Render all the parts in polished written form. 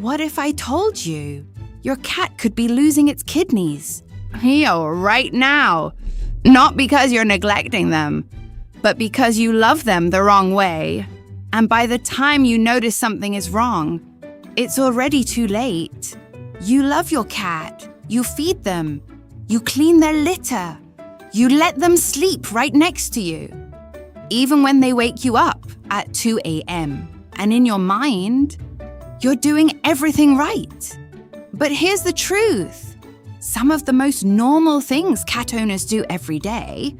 What if I told you your cat could be losing its kidneys? Right now. Not because you're neglecting them, but because you love them the wrong way. And by the time you notice something is wrong, it's already too late. You love your cat. You feed them. You clean their litter. You let them sleep right next to you. Even when they wake you up at 2 a.m. And in your mind, you're doing everything right. But here's the truth. Some of the most normal things cat owners do every day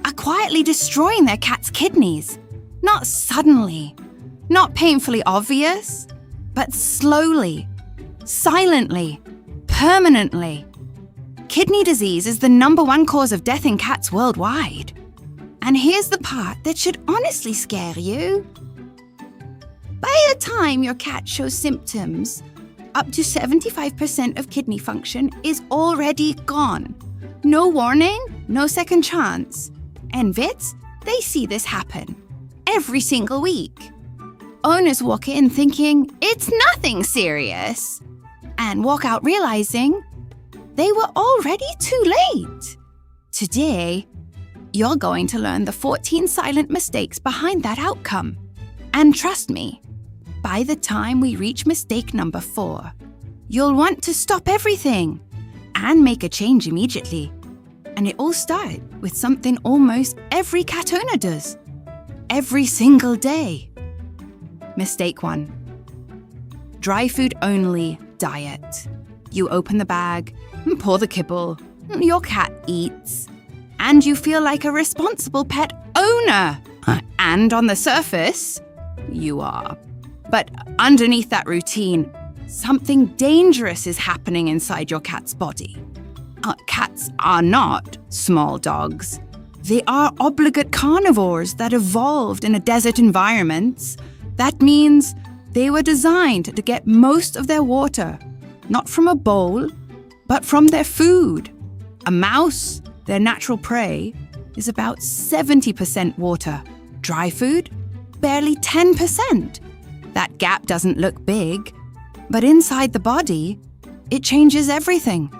are quietly destroying their cat's kidneys. Not suddenly, not painfully obvious, but slowly, silently, permanently. Kidney disease is the #1 cause of death in cats worldwide. And here's the part that should honestly scare you. By the time your cat shows symptoms, up to 75% of kidney function is already gone. No warning, no second chance. And vets, they see this happen every single week. Owners walk in thinking it's nothing serious and walk out realizing they were already too late. Today, you're going to learn the 14 silent mistakes behind that outcome. And trust me, by the time we reach mistake number 4, you'll want to stop everything and make a change immediately. And it all starts with something almost every cat owner does, every single day. Mistake 1. Dry food only diet. You open the bag, pour the kibble, your cat eats, and you feel like a responsible pet owner. And on the surface, you are. But underneath that routine, something dangerous is happening inside your cat's body. Cats are not small dogs. They are obligate carnivores that evolved in a desert environment. That means they were designed to get most of their water, not from a bowl, but from their food. A mouse, their natural prey, is about 70% water. Dry food, barely 10%. That gap doesn't look big, but inside the body, it changes everything.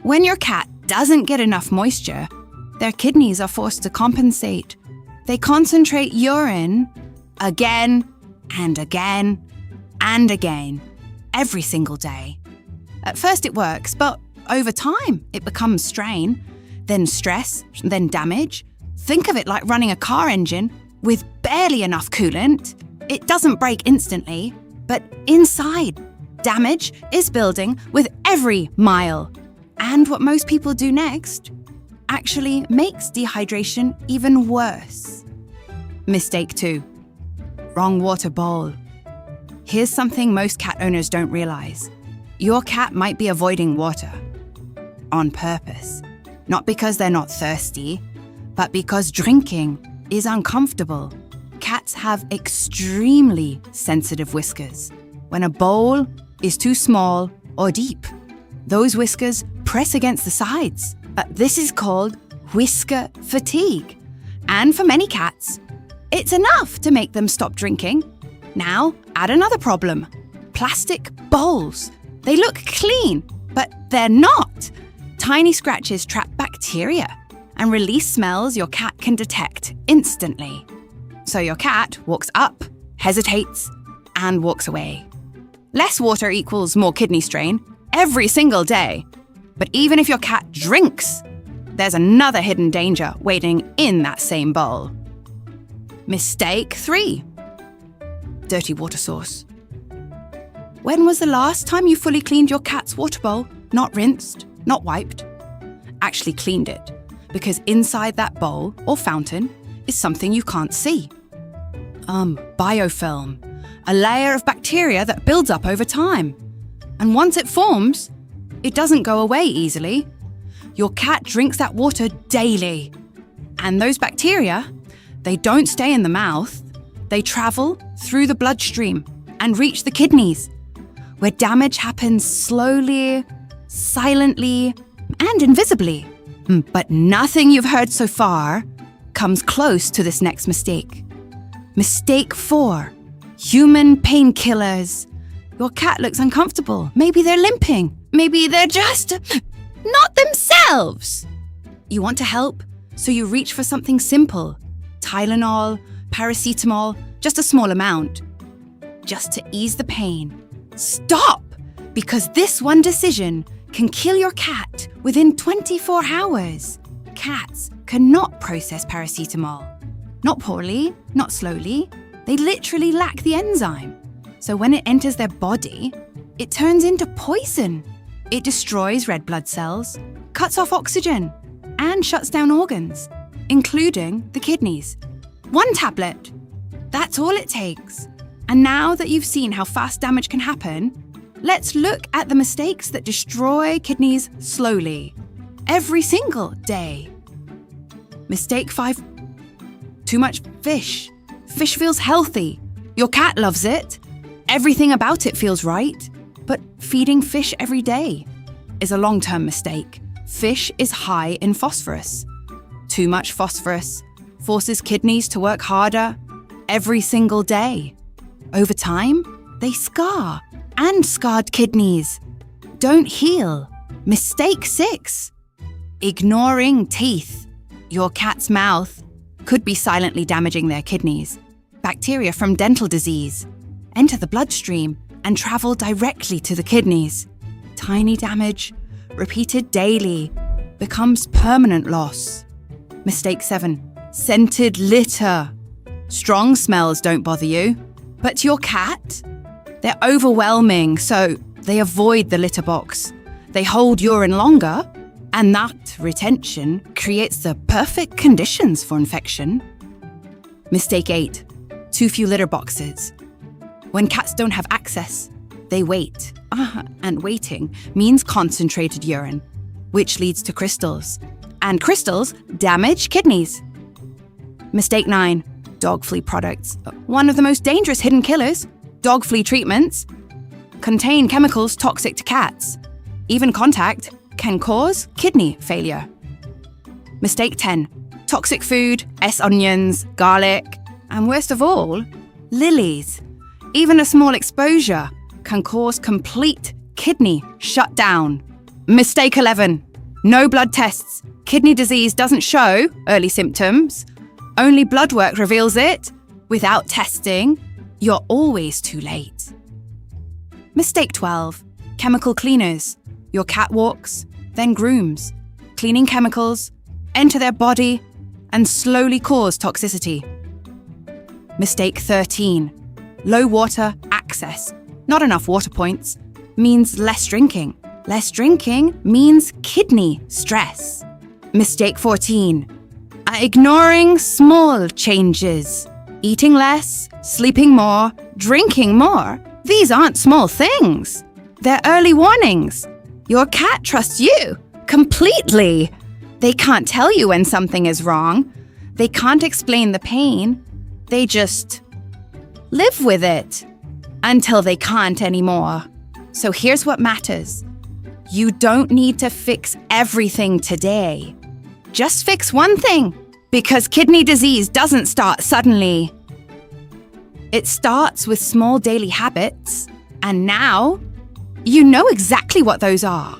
When your cat doesn't get enough moisture, their kidneys are forced to compensate. They concentrate urine again and again and again, every single day. At first it works, but over time it becomes strain, then stress, then damage. Think of it like running a car engine with barely enough coolant. It doesn't break instantly, but inside, damage is building with every mile. And what most people do next actually makes dehydration even worse. Mistake 2. Wrong water bowl. Here's something most cat owners don't realize. Your cat might be avoiding water on purpose, not because they're not thirsty, but because drinking is uncomfortable. Cats have extremely sensitive whiskers. When a bowl is too small or deep, those whiskers press against the sides. This is called whisker fatigue. And for many cats, it's enough to make them stop drinking. Now, add another problem. Plastic bowls. They look clean, but they're not. Tiny scratches trap bacteria and release smells your cat can detect instantly. So your cat walks up, hesitates, and walks away. Less water equals more kidney strain every single day. But even if your cat drinks, there's another hidden danger waiting in that same bowl. Mistake 3. Dirty water source. When was the last time you fully cleaned your cat's water bowl? Not rinsed, not wiped. Actually cleaned it, because inside that bowl or fountain is something you can't see. Biofilm, a layer of bacteria that builds up over time. And once it forms, it doesn't go away easily. Your cat drinks that water daily. And those bacteria, they don't stay in the mouth. They travel through the bloodstream and reach the kidneys, where damage happens slowly, silently, and invisibly. But nothing you've heard so far comes close to this next mistake. Mistake 4. Human painkillers. Your cat looks uncomfortable. Maybe they're limping. Maybe they're just not themselves. You want to help, so you reach for something simple. Tylenol, paracetamol, just a small amount. Just to ease the pain. Stop! Because this one decision can kill your cat within 24 hours. Cats cannot process paracetamol. Not poorly, not slowly. They literally lack the enzyme. So when it enters their body, it turns into poison. It destroys red blood cells, cuts off oxygen, and shuts down organs, including the kidneys. 1 tablet. That's all it takes. And now that you've seen how fast damage can happen, let's look at the mistakes that destroy kidneys slowly, every single day. Mistake 5. Too much fish. Fish feels healthy. Your cat loves it. Everything about it feels right. But feeding fish every day is a long-term mistake. Fish is high in phosphorus. Too much phosphorus forces kidneys to work harder every single day. Over time, they scar, and scarred kidneys don't heal. Mistake 6. Ignoring teeth. Your cat's mouth could be silently damaging their kidneys. Bacteria from dental disease enter the bloodstream and travel directly to the kidneys. Tiny damage, repeated daily, becomes permanent loss. Mistake 7. Scented litter. Strong smells don't bother you, but to your cat, they're overwhelming, so they avoid the litter box. They hold urine longer, and that retention creates the perfect conditions for infection. Mistake 8. Too few litter boxes. When cats don't have access, they wait. And waiting means concentrated urine, which leads to crystals. And crystals damage kidneys. Mistake 9. Dog flea products. One of the most dangerous hidden killers, dog flea treatments, contain chemicals toxic to cats. Even contact can cause kidney failure. Mistake 10. Toxic food, onions, garlic, and worst of all, lilies. Even a small exposure can cause complete kidney shutdown. Mistake 11. No blood tests. Kidney disease doesn't show early symptoms. Only blood work reveals it. Without testing, you're always too late. Mistake 12. Chemical cleaners. Your cat walks, then grooms. Cleaning chemicals enter their body and slowly cause toxicity. Mistake 13. Low water access. Not enough water points means less drinking. Less drinking means kidney stress. Mistake 14. Ignoring small changes. Eating less, sleeping more, drinking more. These aren't small things. They're early warnings. Your cat trusts you completely. They can't tell you when something is wrong. They can't explain the pain. They just live with it until they can't anymore. So here's what matters. You don't need to fix everything today. Just fix one thing, because kidney disease doesn't start suddenly. It starts with small daily habits, and now you know exactly what those are.